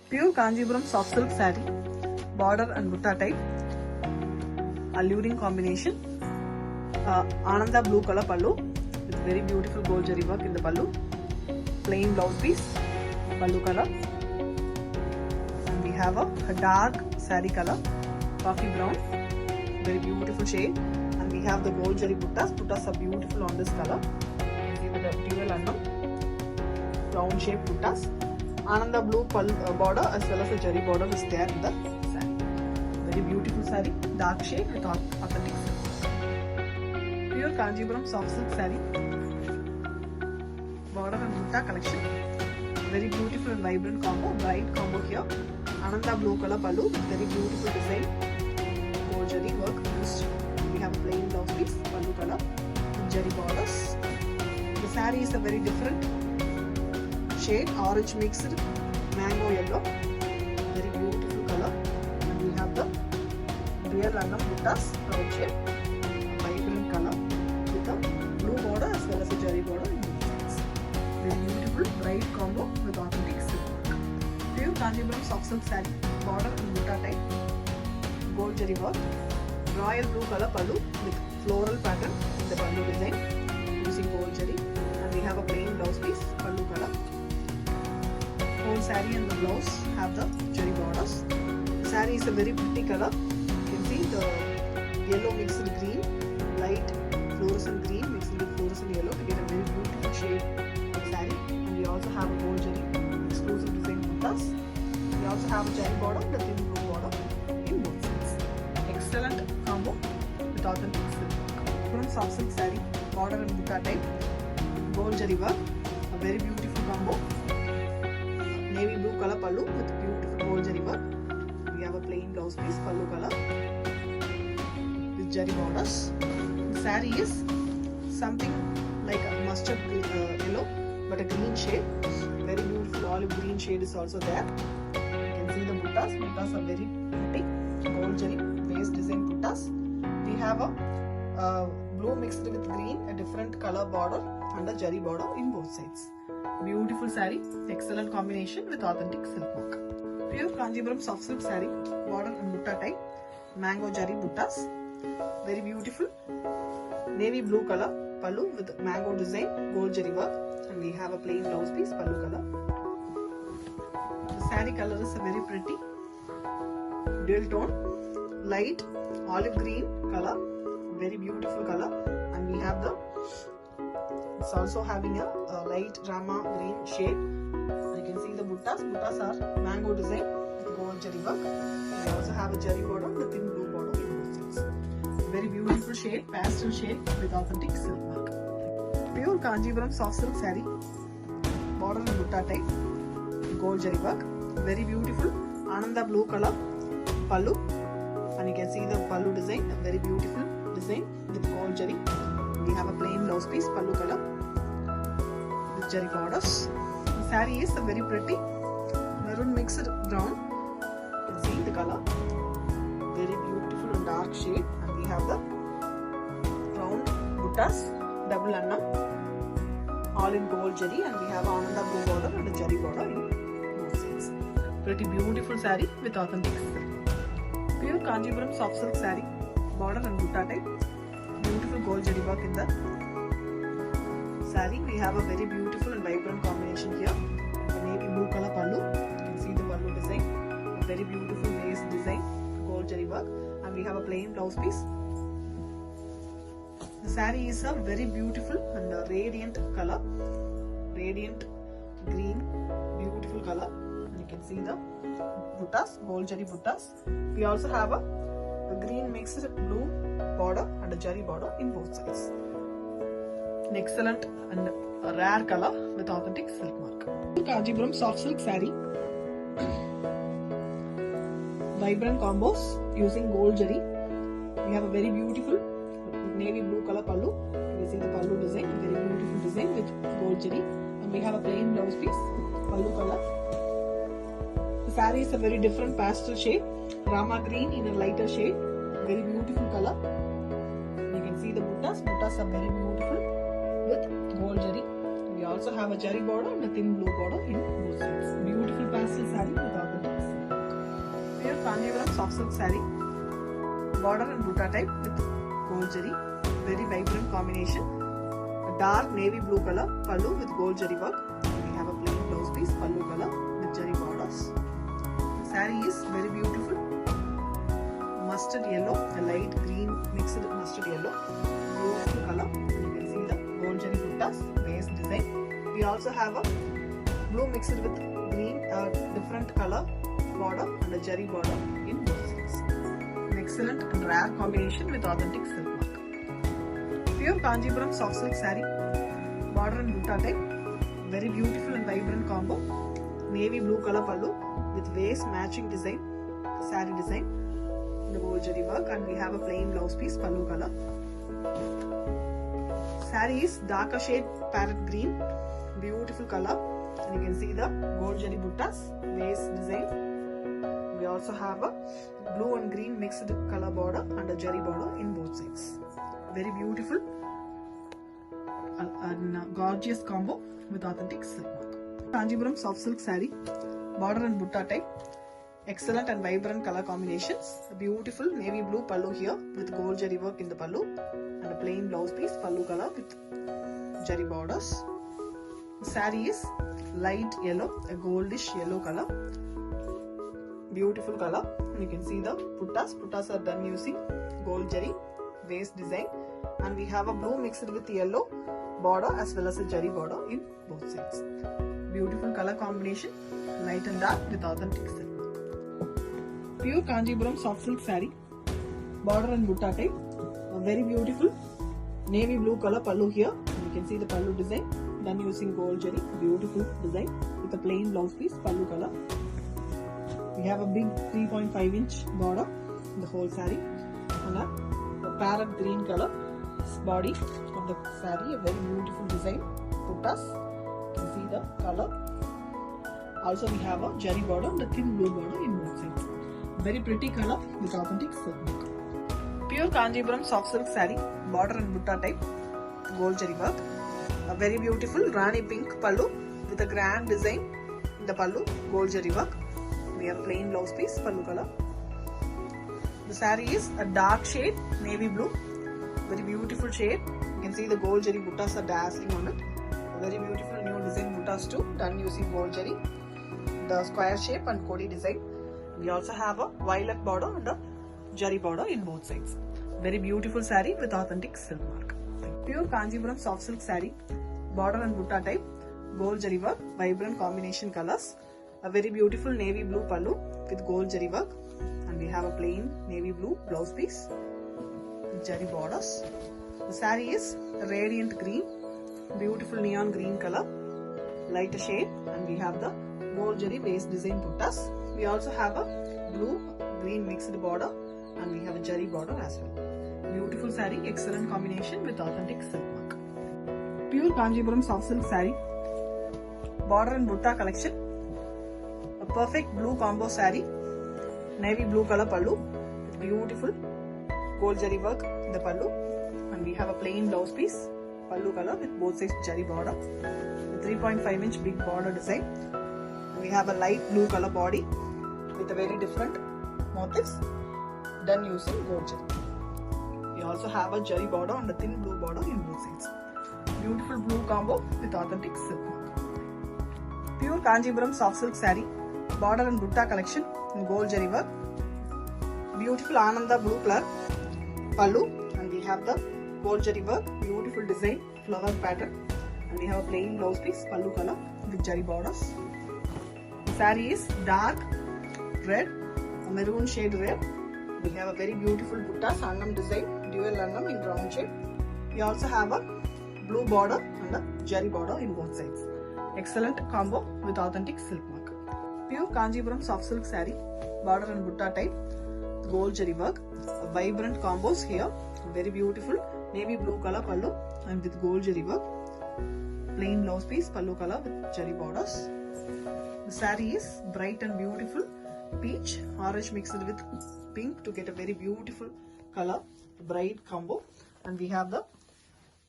Pure Kanjipuram soft silk saree, border and butta type, alluring combination. Ananda blue color pallu with very beautiful gold jari work in the pallu. Plain blouse piece, pallu color. And we have a dark saree color, coffee brown, very beautiful shade. And we have the gold jari buttas. Buttas are beautiful on this color. You see the dual annam, round shape buttas. Ananda blue border as well as the jari border is there in the saree. Very beautiful saree, dark shade with authentic silk. Pure Kanjipuram soft silk saree, border and butta collection. Very beautiful and vibrant combo, bright combo here. Ananda blue color pallu, very beautiful design, gold jari work used. We have a plain blouse piece, pallu color, jari borders. The saree is a very different shade, orange mixed mango yellow, very beautiful color. And we have the real annam buttas, round shape, vibrant color with a blue border as well as a jari border in both sides. Very beautiful bright combo with authentic silk. Pure Kanjipuram soft silk saree, border and butta type, gold jari work, royal blue color pallu with floral pattern in the pallu design using gold jari. And we have a plain blouse piece, pallu color. Whole saree and the blouse have the jari borders. The saree is a very pretty color. You can see the yellow mixed with green, light fluorescent green mixed with fluorescent yellow to get a very beautiful shade of saree. And we also have a gold jari exclusive design buttas. We also have a jari border, the thin blue border in both sides. Excellent combo with authentic silk. From soft silk saree, border and butta type, gold jari work, a very beautiful combo. Navy blue color pallu with beautiful gold jari work. We have a plain blouse piece, pallu color with jari borders. The saree is something like a mustard yellow but a green shade. Very beautiful olive green shade is also there. You can see the buttas. Buttas are very pretty. Gold jari base design buttas. We have a blue mixed with green, a different color border and a jari border in both sides. Beautiful saree, excellent combination with authentic silk work. Pure Kanjipuram soft silk saree, border and butta type, mango jari buttas, very beautiful. Navy blue color pallu with mango design, gold jari work, and we have a plain blouse piece, pallu color. The saree color is a very pretty dual tone, light olive green color, very beautiful color, and we have it's also having a light rama green shade. You can see the buttas. Buttas are mango design with gold jari work. We also have a jari border with thin blue border in both sides. Very beautiful shade, pastel shade with authentic silk work. Pure Kanjipuram soft silk saree, border and butta type, gold jari work. Very beautiful. Ananda blue color pallu, and you can see the pallu design, a very beautiful design with gold jari. We have a plain blouse piece, pallu color with jari borders. The saree is a very pretty maroon mixed brown. You can see the color, very beautiful and dark shade. And we have the round buttas, double annam, all in gold jari, and we have ananda blue border and a jari border in both sides. Pretty beautiful saree with authentic silk. Pure Kanjipuram soft silk saree, border and butta type. Beautiful gold jari work in the saree. We have a very beautiful and vibrant combination here. The navy blue color pallu. You can see the pallu design. A very beautiful lace design, gold jari work, and we have a plain blouse piece. The saree is a very beautiful and radiant color, radiant green, beautiful color. And you can see the buttas, gold jari buttas. We also have a green mixed blue border and a jari border in both sides. An excellent and a rare color with authentic silk mark. Kanjipuram soft silk saree, vibrant combos using gold jari. We have a very beautiful navy blue color pallu. You can see the pallu design, a very beautiful design with gold jari, and we have a plain blouse piece, pallu color. The saree is a very different pastel shade, rama green in a lighter shade, very beautiful color. You can see the buttas. Buttas are very beautiful with gold jari. We also have a jari border and a thin blue border in both sides. Beautiful pastel saree with authentic Kanjivaram soft silk saree, border and butta type with gold zari, very vibrant combination. A dark navy blue color pallu with gold zari work. We have a plain blouse piece, pallu color with zari borders. The saree is very beautiful. Mustard yellow, a light green mixed mustard yellow, beautiful color. You can see the gold zari buttas, base design. We also have a blue mixed with green, different color border and a zari border in both sides. An excellent and rare combination with authentic silk work. Pure Kanjivaram soft silk saree, border and butta type, very beautiful and vibrant combo. Navy blue color pallu with vase matching design, saree design, the gold zari work, and we have a plain blouse piece, pallu color. Saree is darker shade parrot green, beautiful color, and you can see the gold zari buttas, vase design. We also have a blue and green mixed color border and a zari border in both sides. Very beautiful and gorgeous combo with authentic silk work. Kanjivaram soft silk saree, border and butta type, excellent and vibrant color combinations. A beautiful navy blue pallu here with gold zari work in the pallu and a plain blouse piece, pallu color with zari borders. The saree is light yellow, a goldish yellow color, beautiful color. And you can see the puttas are done using gold zari base design, and we have a blue mixed with yellow border as well as a zari border in both sides. Beautiful color combination, light and dark with authentic silk. Pure Kanjivaram soft silk saree, border and butta type, a very beautiful navy blue color pallu here. You can see the pallu design done using gold zari, beautiful design with a plain blouse piece, pallu color. We have a big 3.5 inch border in the whole saree and a parrot green color body of the saree, a very beautiful design, puttas. You can see the color. Also we have a zari border and a thin blue border in both sides. Very pretty color with authentic silk work. Pure Kanjivaram soft silk saree, border and butta type, gold zari work. A very beautiful Rani pink pallu with a grand design in the pallu, gold zari work. We have plain blouse piece, pallu color. The saree is a dark shade, navy blue, very beautiful shade. You can see the gold zari buttas are dazzling on it. A very beautiful new design buttas too, done using gold zari. The square shape and kodi design. We also have a violet border and a zari border in both sides. Very beautiful saree with authentic silk mark. Pure Kanjivaram soft silk saree, border and butta type, gold zari work, vibrant combination colors. A very beautiful navy blue pallu with gold zari work, and we have a plain navy blue blouse piece with zari borders. The saree is a radiant green, beautiful neon green color, lighter shade, and we have the gold zari base design puttas. We also have a blue green mixed border, and we have a zari border as well. Beautiful saree, excellent combination with authentic silk work. Pure Kanjivaram soft silk saree, border and butta collection. A perfect blue combo saree, navy blue color pallu with beautiful gold zari work in the pallu, and we have a plain blouse piece, pallu color with both sides zari border, a 3.5 inch big border design. And we have a light blue color body with a very different motifs done using gold zari. We also have a zari border and a thin blue border in both sides. Beautiful blue combo with authentic silk work. Pure Kanjivaram soft silk saree, border and butta collection in gold zari work. Beautiful Ananda blue color pallu, and we have the gold zari work, beautiful design, flower pattern, and we have a plain blouse piece, pallu color with zari borders. The saree is dark red, a maroon shade red. We have a very beautiful buttas, annam design, dual annam in round shape. We also have a blue border and a zari border in both sides. Excellent combo with authentic silk work. Pure Kanjivaram soft silk saree, border and butta type, gold zari work. Vibrant combos here, very beautiful navy blue color pallu and with gold zari work. Plain blouse piece, pallu color with zari borders. The saree is bright and beautiful peach, orange mixed with pink to get a very beautiful color, bright combo. And we have the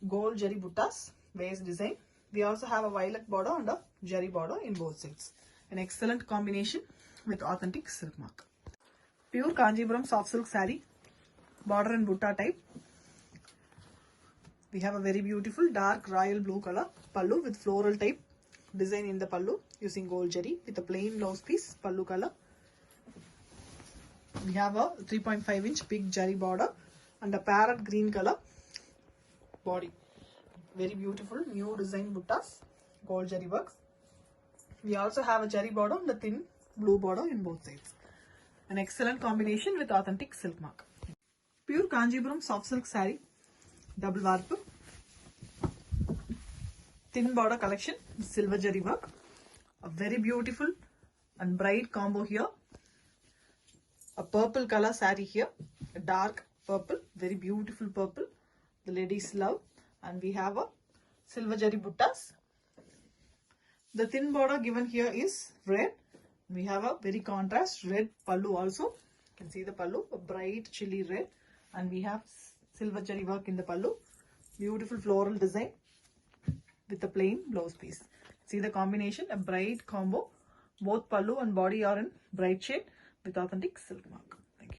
gold zari buttas base design. We also have a violet border and a zari border in both sides. An excellent combination with authentic silk mark. Pure Kanjipuram soft silk saree, border and butta type. We have a very beautiful dark royal blue color pallu with floral type design in the pallu using gold jari with a plain blouse piece pallu color. We have a 3.5 inch big jari border and a parrot green color body. Very beautiful new design buttas, gold jari works. We also have a jari border and a thin blue border in both sides. An excellent combination with authentic silk mark. Pure Kanjipuram soft silk saree, double warp, thin border collection, silver jari work. A very beautiful and bright combo here. A purple color saree here, a dark purple, very beautiful purple. The ladies love, and we have a silver jari buttas. The thin border given here is red. We have a very contrast red pallu also. You can see the pallu, a bright chili red, and we have silver jari work in the pallu. Beautiful floral design with a plain blouse piece. See the combination, a bright combo. Both pallu and body are in bright shade with authentic silk mark.